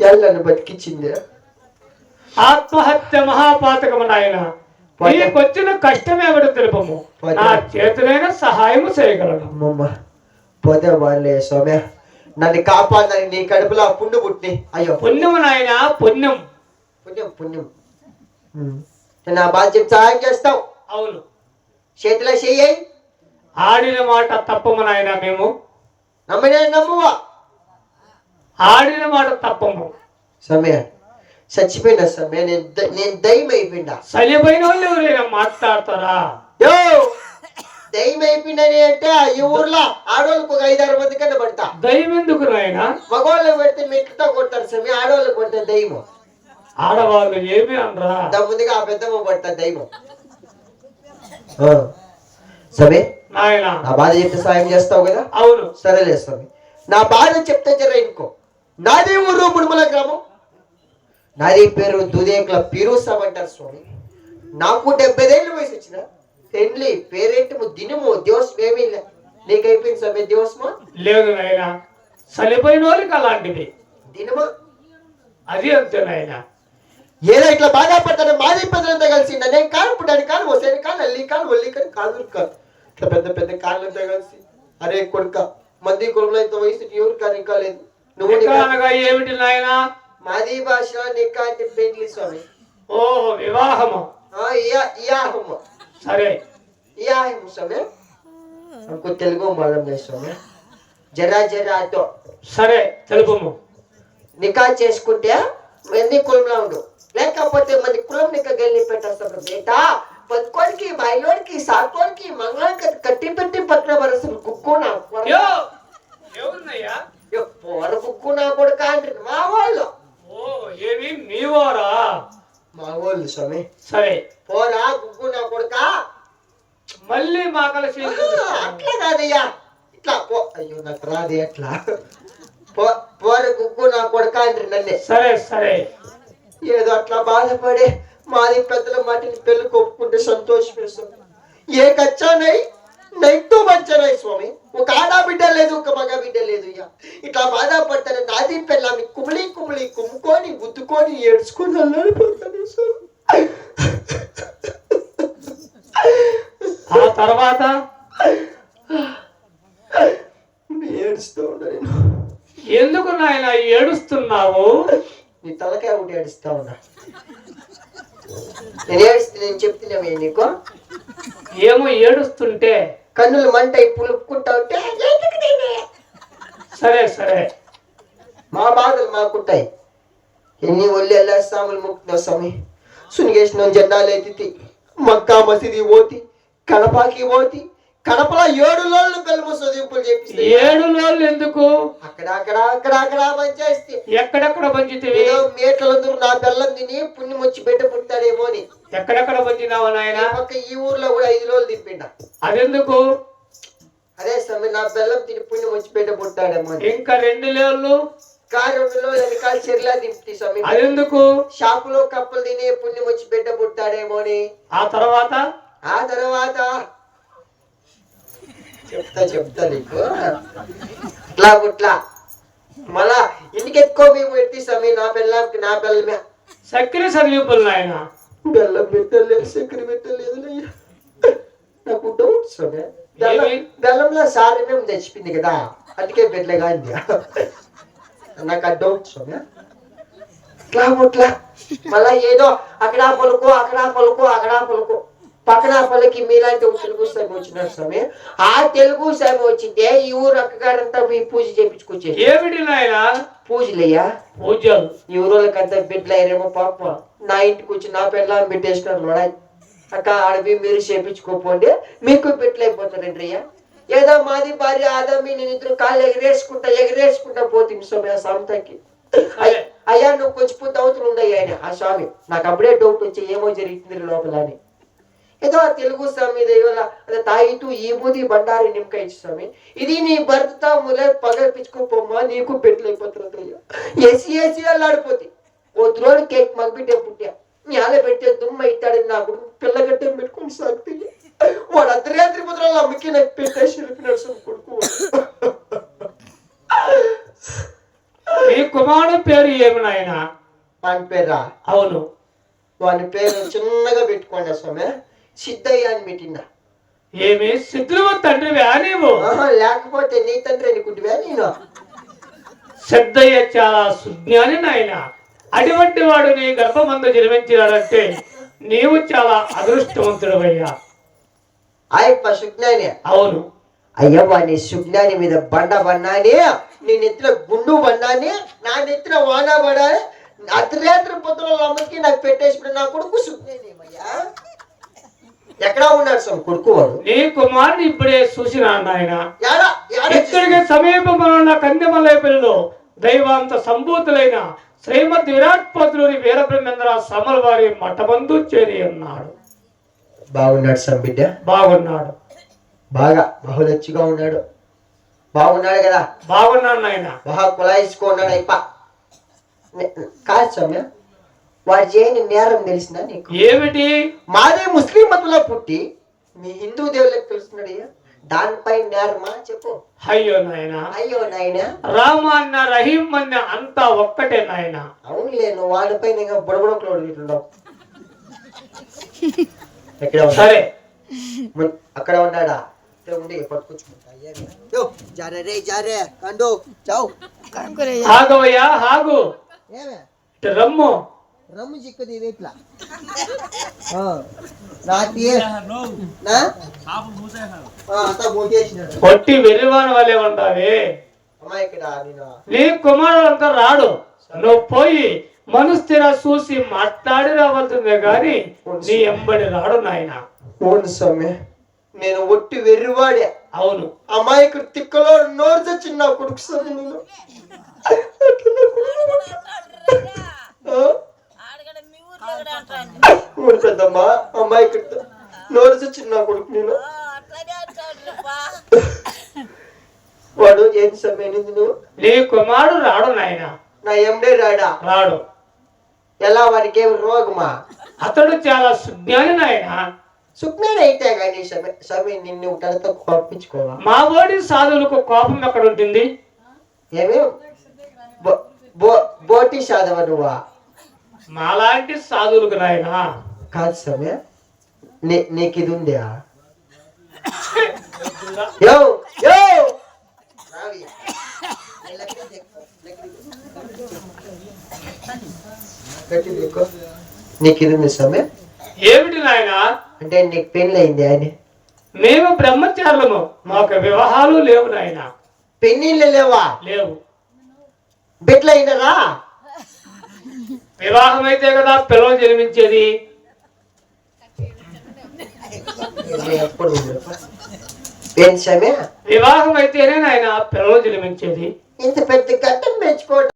ఎన్నిసార్లు నన్ను బతికించింది. ఆత్మహత్య మహాపాతకము నాయన. నీకొచ్చిన కష్టం ఎవడు తెలుపము, నా చేతులైన సహాయము చేయగలను. అమ్మమ్మ పోతే వాళ్ళే స్వామి, నన్ను కాపాడని నీ కడుపులో పుండు పుట్టి. అయ్యో పుణ్యము నాయన, పుణ్యం పుణ్యం పుణ్యం. నా బాధ్యత సహాయం చేస్తావు. అవును, చేతిలో చెయ్యి. ఆడిన మాట తప్పము నాయన. మేము నమ్మనే నమ్మువా? ఆడిన మాట తప్పము. సమయ చచ్చిపోయినా సమయ, నేను దయ్యం అయిపోయినా. చనిపోయిన వాళ్ళు ఎవరైనా మాట్లాడతారా? యో దయ్యం అయిపోయినని అంటే ఈ ఊర్లో ఆడవాళ్ళకు ఒక 5-6 మంది కన్నా పడతా. దయ్యం ఎందుకు నాయన? మగవాళ్ళకి పెడితే మెట్లతో కొడతారు సమయ, ఆడవాళ్ళకి పడితే దయ్యము. ఆడవాళ్ళు ఏమి అనరా? ముందుగా ఆ పెద్దమ్మ పడతా దయ్యము. సమయ నాయన, నా బాధ చెప్తే సాయం చేస్తావు కదా? అవును, సరేలే స్వామి. నా బాధ చెప్తే జర ఇంకో. నాది ఊరు ముడుమల గ్రామం. నాది పేరు దుదేకుల పీరుసాం అంటారు స్వామి. నాకు 70 ఏళ్ళు వయసు వచ్చిన పెండ్లి పేరేంటి దినము దివసం ఏమీ లే. నీకైపోయింది స్వామి దివసమా? లేదు నాయన, చనిపోయిన వాళ్ళకి అలాంటిది దినమా. అది అంతే నాయన. ఏదో ఇట్లా బాధపడతాను. మాది పెద్దలంతా కలిసి నేను కాలు పుట్టాను, కాలు వస్తాను, కాలు అల్లి కాలు ఒల్లి కాదు, కాదు కాదు ఇట్లా పెద్ద పెద్ద కాళ్ళంతా కలిసి అరే కొడుక మంది కొడుకులో ఇంత వయసు ఎవరు కానీ ఇంకా లేదు. నువ్వు ఏమిటి నాయన? మాది భాష నికా అంటే పెండ్లి స్వామి. ఓహో, వివాహము. సరే, స్వామి. ఇంకో తెలుగు మలం స్వామి. జరా జరాతో సరే తెలుపము. నికా చేసుకుంటే ఎన్ని కులంలో ఉండు, లేకపోతే మంది కులం నిక్క గెలి పెట్టేస్తారు బేటా. బతుకోడికి బయలోడికి సాకోడికి మంగళానికి కట్టి పెట్టి పట్ల వరసలు కుక్కునా పోర కుక్కునా కొడుక అంటే మా వాళ్ళు. ఏమి మీ వారా? మా వాళ్ళు స్వామి. సరే, పోరా కుక్కునా కొడుక. మళ్ళీ మా కలిసి అట్లా కాదయ్యా, ఇట్లా పో. అయ్యో నాకు రాదు ఎట్లా. పోర కుక్కునా కొడుక అంటే నన్నే. సరే సరే, ఏదో అట్లా బాధపడే మాది పెద్దల మాటిని పెళ్లి కొప్పుకుంటే సంతోషం. ఏ కచ్చానై నైతో మంచనాయి స్వామి. ఒక ఆడబిడ్డ లేదు, ఒక మగ బిడ్డ లేదు. ఇట్లా బాధపడతాను. నాది పెళ్ళాన్ని కుమిలి కుమిలి కుమ్ముకొని గుద్దుకొని ఏడ్చుకొని అల్లాడిపోతాను స్వామి. ఆ తర్వాత ఏడుస్తూ ఉన్నాను. ఎందుకు నాయన ఏడుస్తున్నావు? నీ తలకాయ ఒకటి ఏడుస్తా ఉన్నా. నేను ఏడుస్తే నేను చెప్తున్నామే నీకు. ఏమో ఏడుస్తుంటే కన్నులు మంటాయి పులుపుకుంటా ఉంటే. సరే సరే, మా బాధలు మాకుంటాయి. ఎన్ని ఒళ్ళు వెళ్ళేస్తాములు ముక్తున్నావు స్వామి. సునిగేసిన జెండాలు ఎత్తి మక్కా మసీది పోతి, కడపకి పోతి. కడపలో 7 రోజులు కలుపు చదింపులు చెప్పి 7 రోజులు ఎందుకు? అక్కడ మంచేస్తే ఎక్కడెక్కడ పంచితే మేట్లందరూ నా బెల్లం తిని పుణ్యం వచ్చి బిడ్డ పుట్టాడేమో అని. ఎక్కడెక్కడ పంచినావా నాయన? ఈ ఊర్లో కూడా 5 రోజులు తిప్పిండ. అదెందుకు? అదే సమయం నా బెల్లం తిని పుణ్యం వచ్చి బిడ్డ పుట్టాడేమో. ఇంకా 2 రోజులు 2 రోజులు వెనకాల చెర్లా దింపి సమయం. అదెందుకు? షాపులో కప్పలు తిని పుణ్యం వచ్చి బిడ్డ పుట్టాడేమో అని. ఆ తర్వాత చెప్తా నీకు. ఇట్లా మళ్ళా ఇంటికి ఎత్తుకో మేము ఎత్తి సమయం. నా బెల్లమే చక్కెర చదివింపులు నాయన. బెల్లం పెట్టలేదు, చక్కెర పెట్టలేదు. నాకు డౌట్ సమయ. బెల్లంలో సారమేం తెచ్చిపోయింది కదా, అందుకే బెడ్లగా అయింది. నాకు ఆ డౌట్ సమయ. ఇట్లా మళ్ళా ఏదో అక్కడ పలుకు పక్కన పల్లకి మీలాంటి ఒక తెలుగు స్వామి వచ్చినారు స్వామి. ఆ తెలుగు స్వామి వచ్చింటే ఈ ఊరు అక్కగారంతా మీ పూజ చేయించుకొచ్చేది. ఏమిటి నాయన? పూజలయ్యా, పూజలు. ఈ ఊరోళ్ళకంతా బిడ్డలు అయ్యారేమో పాప. నా ఇంటికి వచ్చి నా పిల్లలు పెట్టేసినారు. అక్క ఆడవి మీరు చేపించుకోపోండి, మీకు బిడ్డలు అయిపోతారండి అయ్యా. ఏదో మాది భార్య ఆదా మీ నేను ఇద్దరు కాళ్ళు ఎగరేసుకుంటా పోతుంది స్వామి ఆ సాంతకి. అయ్యా నువ్వు కొంచెం పూర్తి అవుతులు ఉండయ్యా ఆయన ఆ స్వామి. నాకు అప్పుడే డౌట్ వచ్చి ఏమో జరుగుతుంది లోపల అని. ఏదో తెలుగు స్వామి దేవల అదే తాయితూ ఈ బూది బండారి నిమ్మకాయ ఇచ్చి స్వామి. ఇది నీ భర్త ముల పగపించుకోపోమ్మా, నీకు పెట్టలేకపోతుంది. ఏసీ అల్లాడిపోతే ఓ ద్రోడు కేక్ మగ బిడ్డ పుట్టా. నీ ఆల పెట్టే దుమ్మ ఇట్టాడని నాకు పిల్లగడ్డ పెట్టుకుని సాగుతీ. వాడు అర్ధరాత్రి ముద్రలో అమ్మకి నాకు పెట్టేసి నడుచుని కొడుకు. మీ కుమారుడు పేరు ఏమి నాయన? వాని పేరా? అవును. వాని పేరు చిన్నగా పెట్టుకోండి స్వామి, సిద్ధయ్య అని పెట్టిందా. ఏమి సిద్ధులు తండ్రివా నీవు? లేకపోతే నీ తండ్రి అనుకుంటువా నేను? సిద్ధయ్య చాలా సుజ్ఞాని నాయన. అటువంటి వాడు నీ గర్భమందు జన్మించినాడంటే నీవు చాలా అదృష్టవంతుడవయ్యా. ఆయప్ప సుజ్ఞాని? అవును. అయ్యా వాని సుజ్ఞాని మీద బండ బన్నాని, నీ నెత్తిన గుండు బన్నాని, నా నెత్తిన వాన పడాలి, అర్ధరాత్రి పొద్దుల అమ్మకి నాకు పెట్టేసి నా కొడుకు సుజ్ఞాని ఏమయ్యా? ఎక్కడ ఉన్నాడు స్వామి కొడుకు వాడు? నీ కుమారుని ఇప్పుడే చూసినా నాయన. ఇక్కడికి చూసి- సమీపంలో ఉన్న కందిమల్లైపల్లిలో దైవాంత సంభూతులైన శ్రీమద్ విరాట్ పతులూరి వీరబ్రహ్మేంద్ర సమల వారి మఠబంధు చేరి ఉన్నాడు. బాగున్నాడు స్వామి బిడ్డ, బాగున్నాడు. బాగా బహుళచ్చిగా ఉన్నాడు. బాగున్నాడు కదా? బాగున్నాడు నాయన. బాగా కులాయించుకున్నాడు అయిప. కాదు స్వామి, వాడు చేయని నేరం తెలిసిందా నీకు? ఏమిటి? మాదే ముస్లిం మతంలో పుట్టి మీ హిందూ దేవుళ్ళకి తెలుస్తున్నాడు, దానిపై నేరమా చెప్పు. అయ్యో నాయన. అయ్యో నాయన, రామ అన్న రహీం అన్న అంతా ఒక్కటే నాయన. అవునులే, నువ్వు వాడిపై ఇంకా బుడబుడకలు ఎక్కడ ఉన్నాడు? సరే అక్కడ ఉన్నాడా? ఉండి పట్టుకొచ్చుకుంటా. ఆగవయ్యా ఆగు. ఇటు రమ్ము. రమ్ము చిక్కది వేట్లా కొట్టి వెర్రివాని వల్లే ఉండాలి. నీ కుమారులంతా రాడు. నువ్వు పోయి మనస్థిర చూసి మాట్లాడి రావాల్సిందే గాని నీ ఎంబడి రాడు నాయన. అవును స్వామి, నేను ఒట్టి వెర్రివాడే. అవును. అమాయకుడు తిక్కలో నోరు తెచ్చి నా కొడుకు స్వామి. నేను పెద్దమ్మా, అమాయకుడు నోరు తెచ్చి నా కొడుకు. నేను వాడు ఏం సమయం? నువ్వు నీ కుమారుడు రాడు నాయన. నా ఎండే రాడా? రాడు. ఎలా? వాడికి ఏమి రోగమా? అతడు చాలా సుజ్ఞాని నాయన. సుజ్ఞాని అయితే కానీ సమయం నిన్ను తనతో కోపించుకోవా? మా ఓడి సాధువులకు కోపం ఎక్కడ ఉంటుంది? ఏమి బోటి సాధవ నువ్వా? మాలాంటి సాధువులకు నాయన. కాదు సమయ, నీకు ఇది ఉందా? యో యో నీకు ఇది ఉంది సమయ? ఏమిటి నాయన? అంటే నీకు పెళ్ళి అయింది అని? మేము బ్రహ్మచారులము, మాకు వివాహాలు లేవు నాయన. పెళ్ళిళ్ళు లేవా? లేవు. బిడ్డలు అయినరా? వివాహం అయితే కదా పిల్లలు జన్మించేది. ఎప్పుడు ఏం సమయ? వివాహం అయితేనే నాయన పిల్లలు జన్మించేది. ఇంత పెద్ద గడ్డం పెంచుకోవడం